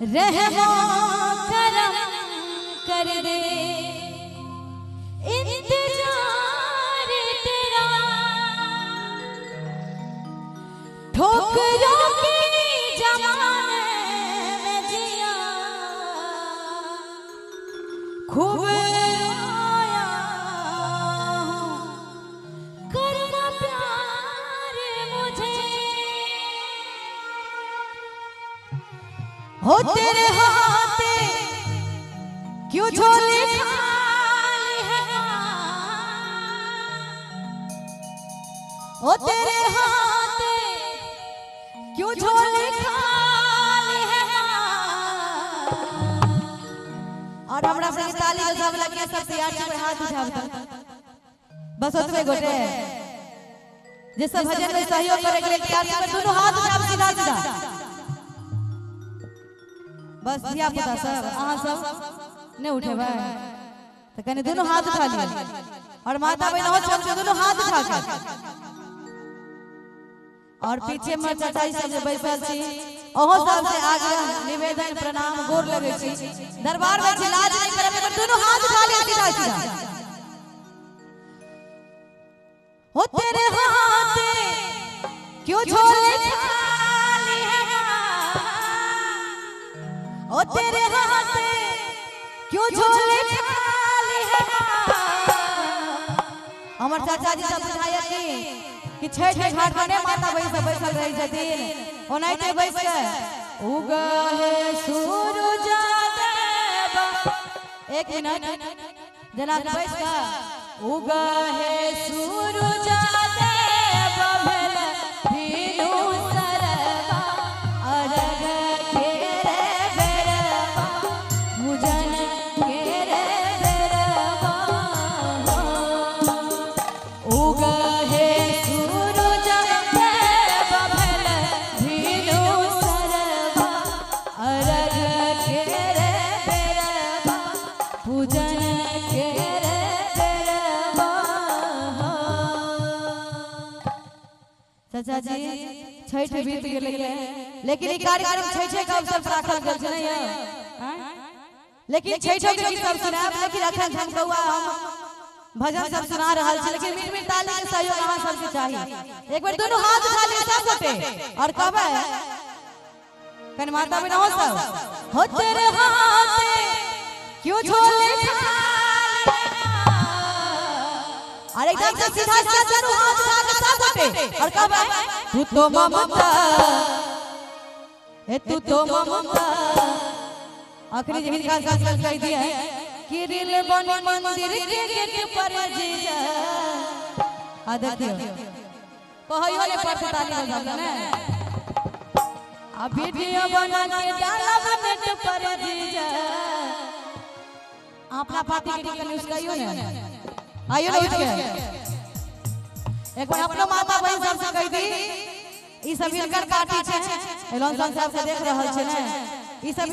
रहमो करम कर दे इंतजार तेरा ठोकरों के जमाने में जिया खूब रोया करना प्यार मुझे हो तेरे हाथे क्यों झोली खाली है ओ तेरे हाथे क्यों झोली खाली है और हमरा से ताली बजावे लगे सब तैयार छे हाथ उठावे बस ओतबे गोटे जे सब भजन में सहयोग करे के लिए तैयार छे दोनों हाथ उठावे सीधा सीधा बस धिया पुता सब अहाँ सब नहीं उठेबे तो कने दोनों हाथ उठा लिए और माता बहन हो सब दोनों हाथ उठा के और पीछे में चाचाजी सब जे बैठल छी ओहो सब से आग्रह निवेदन प्रणाम गोर लगे छी दरबार में लाज नहीं करे पर दोनों हाथ उठा लिए सीधा सीधा हो तेरे हाथे क्यों झोले खाली है ओ तेरे हाथे क्यों झोले खाली है हमर चाचाजी सब बुझाया कि छठ के घाट पर माता बहन सब बैठल रही छथिन ओनाइते बैठ के उगा है सूरज देव एक मिनट जना बैठ के उगा है सूरज देव भेल भीनु सरवा अरग के रे बेरवा मुजन के रे बेरवा उगा है सूरज देव भेल भीनु सरवा अरग के रे बेरवा पूजन के रे बेरवा चाचा जी छठ बीत गेलै लेकिन ई कार्यक्रम छठ के अवसर पर राखल गेल छै नहीं लेकिन छठ के गीत सब सुनाब लेकिन अखन हम कौआ हम भजन सब सुना रहल छी लेकिन मीठ मीठ ताली के सहयोग अहाँ सब के चाहिए एक बार दोनों हाथ उठा लिए सब गोटे और कहबे कन माता बहन हो सब हो तेरे हाथे क्यों झोले और एकदम से सीधा सीधा दोनों हाथ उठा के सब गोटे और कहबे तू तो ममता ए तू तो ममता आखिरी जमीन का साथ कह दिया है कि रिल बन मंदिर के गेट पर जीजा आ देखियो कहियो ने पर ताली बजा ने आ वीडियो बना के डालब नेट पर जीजा अपना पार्टी के न्यूज़ कहियो ने आइयो ना उठ के एक बार अपना माता बहन सब से कह दी ई सब हिलकर पार्टी छे एलोन साहब से देख रहल छे ने ई सब